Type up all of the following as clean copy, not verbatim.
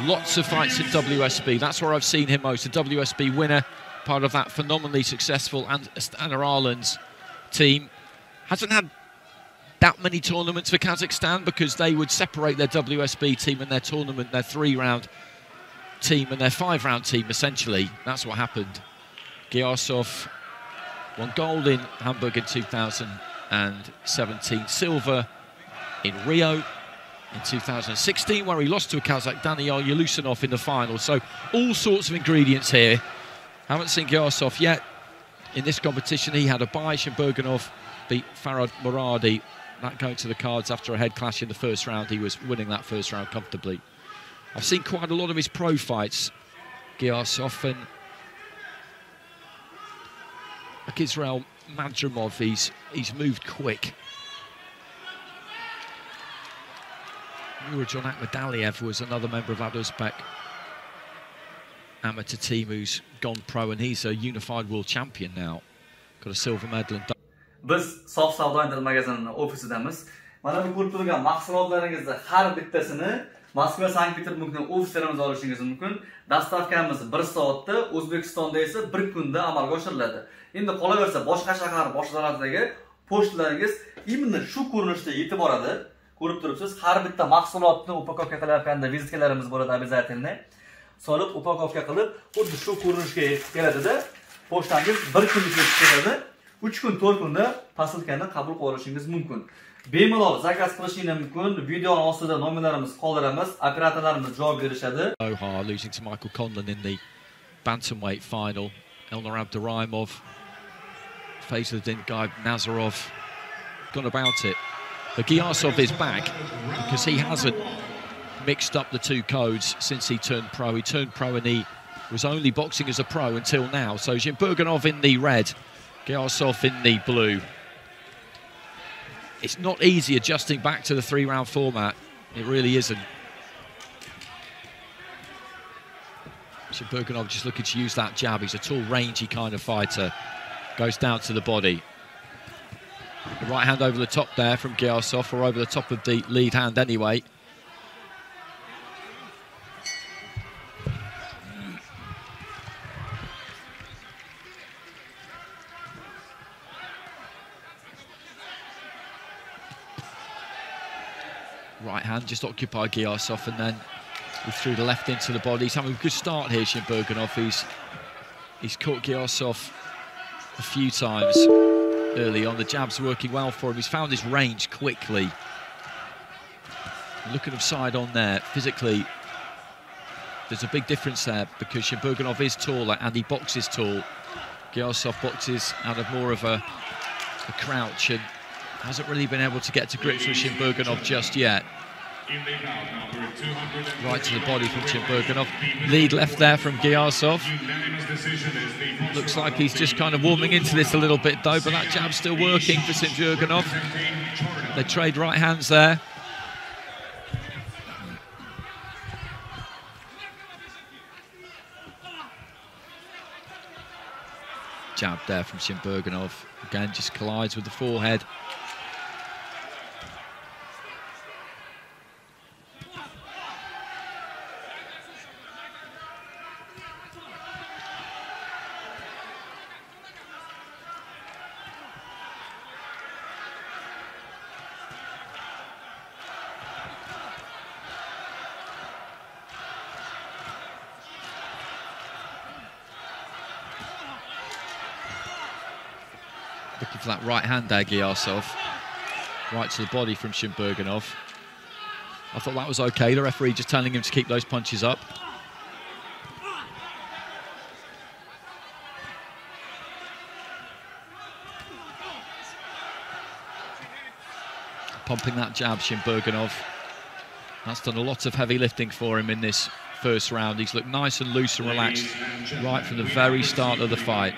Lots of fights in WSB. That's where I've seen him most. A WSB winner, part of that phenomenally successful Astana Arland's team. Hasn't had that many tournaments for Kazakhstan because they would separate their WSB team and their tournament, their 3-round team and their 5-round team, essentially. That's what happened. Giyosov won gold in Hamburg in 2017, silver in Rio in 2016, where he lost to a Kazakh, Daniel Yelusinov, in the final. So all sorts of ingredients here. Haven't seen Giyosov yet in this competition. He had a bye. Shimburganov beat Farad Muradi. That going to the cards after a head clash in the first round. He was winning that first round comfortably. I've seen quite a lot of his pro fights, Giyosov, and like Israel Madrimov, he's moved quick. Nurjan Akhmadaliev was another member of that Uzbek amateur team who's gone pro, and he's a unified world champion now. Got a silver medal in. Biz Sof Savdo internet magazinining ofisidamiz. Mana bu ko'rib turgan mahsulotlaringizni har bittasini Moskva, Sankt-Peterburgning ofislarimizda olishingiz mumkin. Dastavkamiz 1 soatda, O'zbekistonda esa 1 kunda amalga oshiriladi. Endi qolaversa boshqa shahar, boshqa davlatlardagi pochtalaringiz imенно shu ko'rinishda yetib boradi. Ko'rib turibsiz, har bitta mahsulotni upakovka qilayotganda vizitkalarimiz bo'ladi обязательно. Solib upakovka qilib, xuddi shu ko'rinishga keladi-da, pochtangiz 1 kun ichida ketadi. 3 kun, 4 kunda posilkani qabul qilib olishingiz mumkin. Bemalol zakaz qilishingiz mumkin. Videoning ostida nomerlarimiz qoldiramiz. Operatorlarimiz javob berishadi. Ohar losing to Michael Conlon in the bantamweight final. Elnur Abduraimov, Fazluddin Gaib Nazarov gone about it. But Giyosov is back because he hasn't mixed up the two codes since he turned pro. He turned pro and he was only boxing as a pro until now. So Shimburganov in the red, Giyosov in the blue. It's not easy adjusting back to the 3-round format. It really isn't. Shimburganov just looking to use that jab. He's a tall, rangy kind of fighter. Goes down to the body. The right hand over the top there from Giyosov, or over the top of the lead hand anyway. Right hand just occupied Giyosov, and then he threw the left into the body. He's having a good start here, Shimburganov. He's caught Giyosov a few times early on. The jab's working well for him. He's found his range quickly. Look at him side on there. Physically, there's a big difference there because Shimburganov is taller and he boxes tall. Giyosov boxes out of more of a crouch and hasn't really been able to get to grips with Shimburganov just yet. Right to the body from Shimburganov. Lead left there from Giyosov. Looks like he's just kind of warming into this a little bit though, but that jab's still working for Shimburganov. They trade right hands there. Jab there from Shimburganov. Again, just collides with the forehead. Looking for that right hand there, Giyosov. Right to the body from Shimburganov. I thought that was okay. The referee just telling him to keep those punches up. Pumping that jab, Shimburganov. That's done a lot of heavy lifting for him in this first round. He's looked nice and loose and relaxed right from the very start of the fight.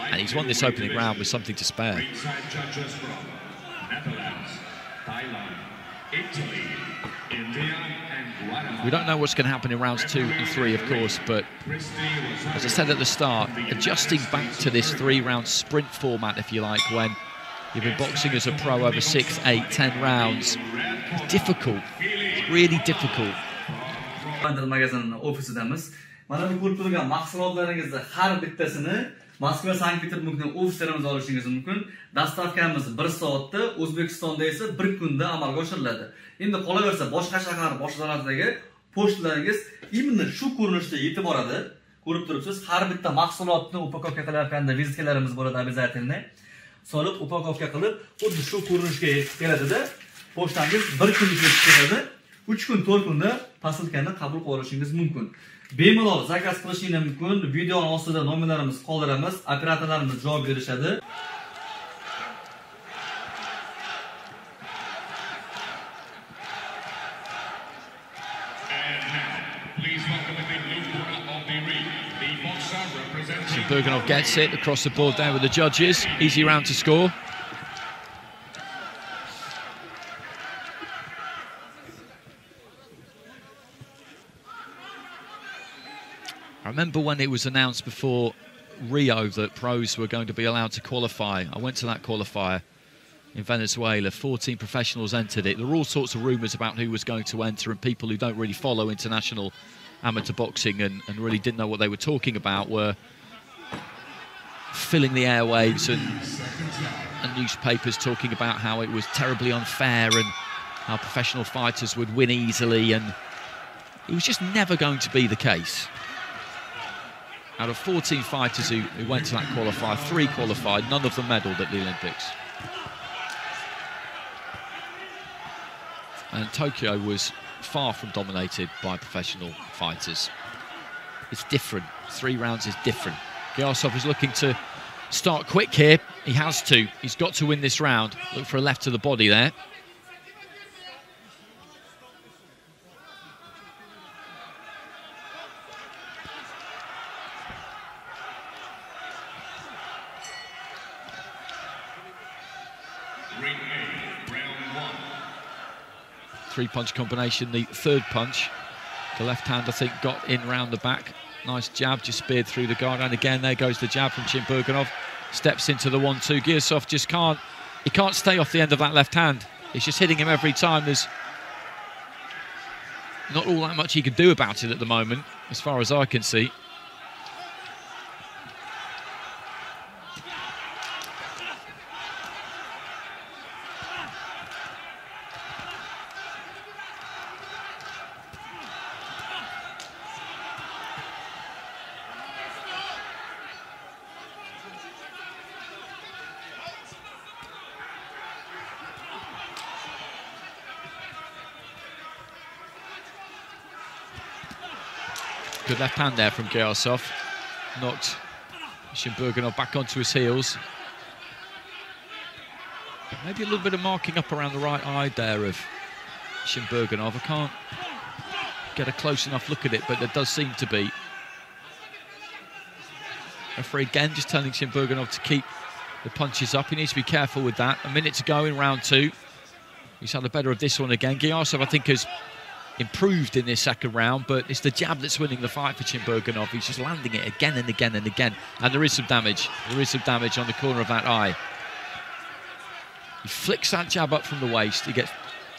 And he's won this opening round with something to spare. We don't know what's going to happen in rounds 2 and 3, of course, but as I said at the start, adjusting back to this 3-round sprint format, if you like, when You've been boxing as a pro over 6, 8, 10 rounds. It's difficult. It's really difficult. Magazinning ofisidamiz. Mana bu ko'rib turgan mahsulotlaringizni har bittasini Moskva, Sankt-Peterburgning ofislarimiz olishingiz mumkin. Dastavkamiz 1 soatda, O'zbekistonda esa 1 kunda amalga oshiriladi. Endi qolaversa boshqa shahar, boshqa davlatlardagi pochtalaringiz imенно shu ko'rinishda yetib boradi. Ko'rib turibsiz, har bitta mahsulotni upakovka qilayotganda vizitkalarimiz bo'ladi обязательно. Solib upakovka qilib, xuddi shu ko'rinishga keladi-da, pochtangiz 1 kun ishlatib keladi. 3 kun, 4 kunda posilkani qabul qilib olishingiz mumkin. Bemalol zakaz qilishingiz mumkin. Videoning ostida nomerlarimiz qoldiramiz. Operatorlarimiz javob berishadi. Shimburganov gets it across the board there with the judges. Easy round to score. I remember when it was announced before Rio that pros were going to be allowed to qualify. I went to that qualifier in Venezuela. 14 professionals entered it. There were all sorts of rumours about who was going to enter, and people who don't really follow international amateur boxing and really didn't know what they were talking about were filling the airwaves and newspapers talking about how it was terribly unfair and how professional fighters would win easily, and it was just never going to be the case. Out of 14 fighters who went to that qualifier, 3 qualified, none of them medalled at the Olympics. And Tokyo was far from dominated by professional fighters. It's different. 3 rounds is different. Giyosov is looking to start quick here. He has to. He's got to win this round. Look for a left to the body there. Three-punch combination, the third punch. The left hand, I think, got in round the back. Nice jab, just speared through the guard. And again, there goes the jab from Shimburganov. Steps into the 1-2. Giyosov just can't stay off the end of that left hand. It's just hitting him every time. There's not all that much he can do about it at the moment, as far as I can see. Good left hand there from Giyosov. Knocked Shimburganov back onto his heels. Maybe a little bit of marking up around the right eye there of Shimburganov. I can't get a close enough look at it, but there does seem to be. Referee again just telling Shimburganov to keep the punches up. He needs to be careful with that. A minute to go in round 2. He's had the better of this one again. Giyosov, I think, has improved in this second round, but it's the jab that's winning the fight for Shimburganov. He's just landing it again and again and again, and there is some damage. There is some damage on the corner of that eye. He flicks that jab up from the waist. He gets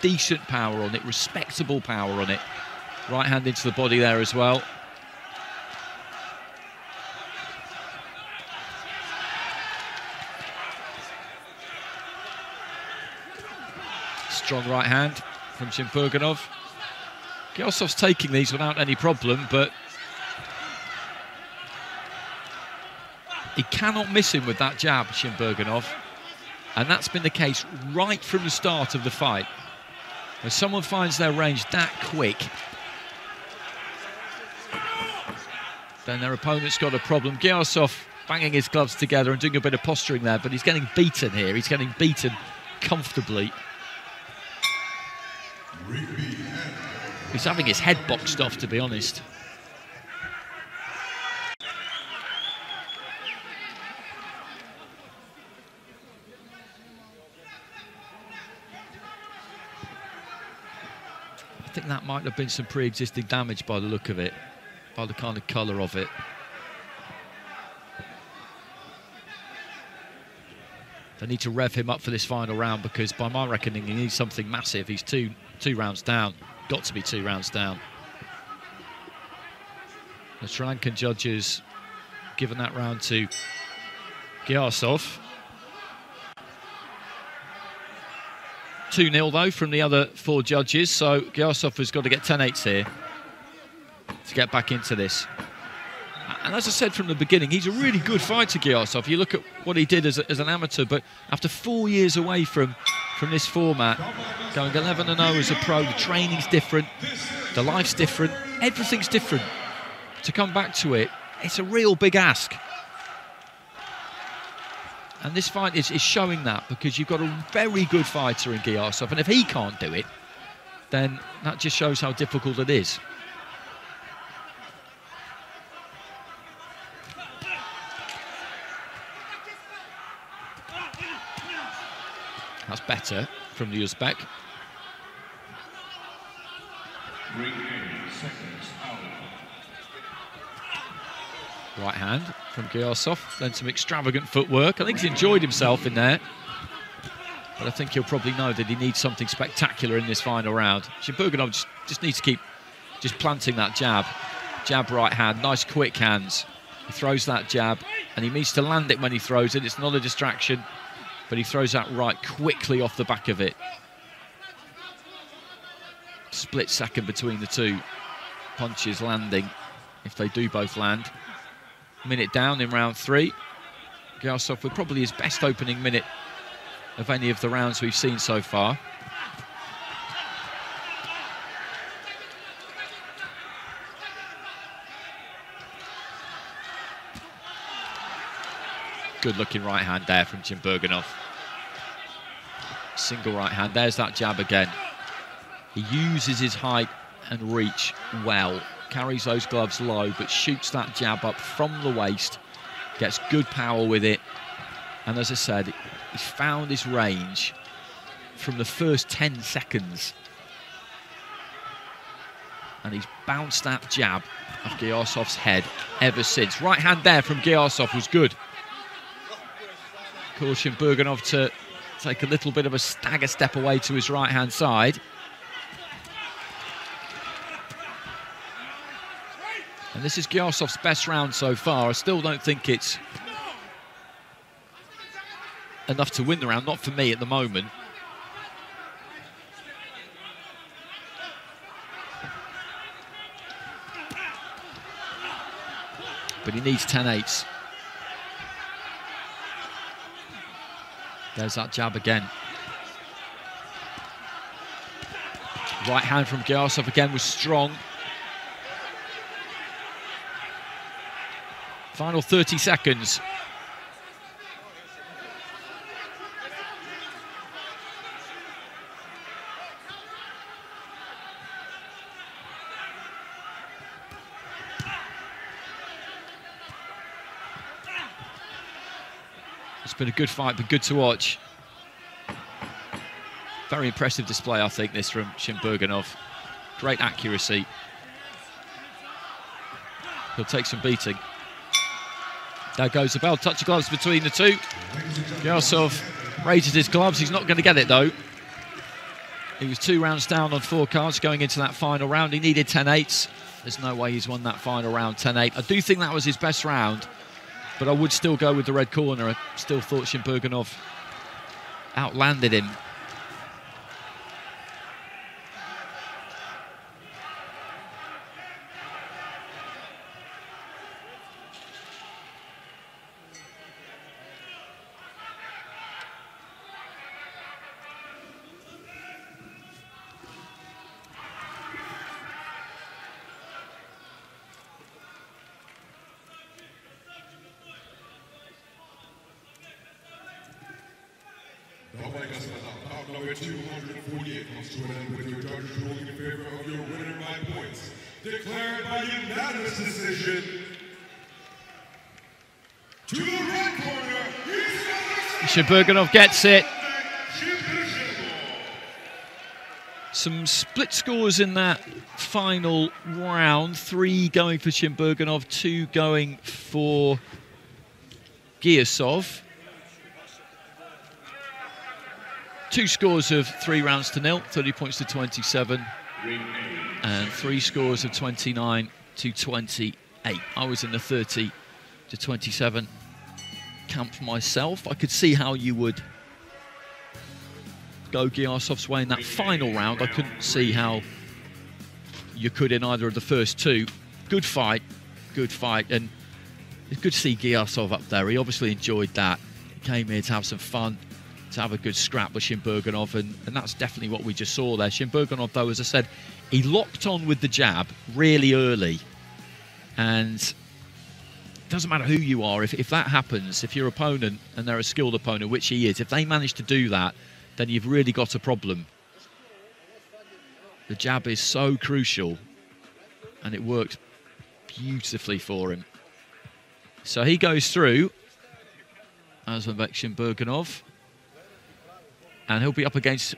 decent power on it, respectable power on it. Right hand into the body there as well. Strong right hand from Shimburganov. Giyosov's taking these without any problem, but he cannot miss him with that jab, Shimburganov. And that's been the case right from the start of the fight. When someone finds their range that quick, then their opponent's got a problem. Giyosov banging his gloves together and doing a bit of posturing there, but he's getting beaten here. He's getting beaten comfortably. He's having his head boxed off, to be honest. I think that might have been some pre-existing damage by the look of it, by the kind of colour of it. They need to rev him up for this final round, because by my reckoning he needs something massive. He's two rounds down. Got to be 2 rounds down. The Sri Lankan judges given that round to Ghiosov. 2-0 though from the other 4 judges, so Ghiosov has got to get 10-8s here to get back into this. And as I said from the beginning, he's a really good fighter, Ghiosov. You look at what he did as an amateur, but after 4 years away from this format, going 11-0 as a pro, the training's different, the life's different, everything's different. To come back to it, it's a real big ask. And this fight is showing that, because you've got a very good fighter in Ghiosov, and if he can't do it, then that just shows how difficult it is. That's better from the Uzbek. Right hand from Ghiosov, then some extravagant footwork. I think he's enjoyed himself in there, but I think he'll probably know that he needs something spectacular in this final round. Shimburganov just needs to keep just planting that jab. Jab right hand, nice quick hands. He throws that jab, and he needs to land it when he throws it. It's not a distraction, but he throws that right quickly off the back of it. Split second between the 2 punches landing, if they do both land. Minute down in round 3. Ghiosov with probably his best opening minute of any of the rounds we've seen so far. Good looking right hand there from Shimburganov. Single right hand, there's that jab again. He uses his height and reach well. Carries those gloves low, but shoots that jab up from the waist. Gets good power with it. And as I said, he's found his range from the first 10 seconds. And he's bounced that jab off Ghiosov's head ever since. Right hand there from Ghiosov was good. Caused Shimburganov to take a little bit of a stagger step away to his right-hand side. And this is Ghiosov's best round so far. I still don't think it's enough to win the round, not for me at the moment. But he needs 10-8s. There's that jab again. Right hand from Ghiosov again was strong. Final 30 seconds. It's been a good fight, but good to watch. Very impressive display, I think, this from Shimburganov. Great accuracy. He'll take some beating. There goes the bell. Touch of gloves between the 2. Ghiosov raises his gloves. He's not going to get it, though. He was 2 rounds down on 4 cards going into that final round. He needed 10-8s. There's no way he's won that final round 10-8. I do think that was his best round, but I would still go with the red corner. I still thought Shimburganov outlanded him. Number 248 comes to an end with your judges ruling in favor of your winner by points. Declared by unanimous decision. To the red corner, Shimburganov gets it. Some split scores in that final round. 3 going for Shimburganov, 2 going for Ghiosov. 2 scores of 3 rounds to 0, 30 points to 27, and 3 scores of 29 to 28. I was in the 30 to 27 camp myself. I could see how you would go Giyasov's way in that final round. I couldn't see how you could in either of the first 2. Good fight, and it's good to see Giyasov up there. He obviously enjoyed that. He came here to have some fun, to have a good scrap with Shimburganov, and that's definitely what we just saw there. Shimburganov, though, as I said, he locked on with the jab really early, and it doesn't matter who you are, if that happens, if your opponent, and they're a skilled opponent, which he is, if they manage to do that, then you've really got a problem. The jab is so crucial, and it works beautifully for him. So he goes through, Aslanbek Shimburganov, and he'll be up against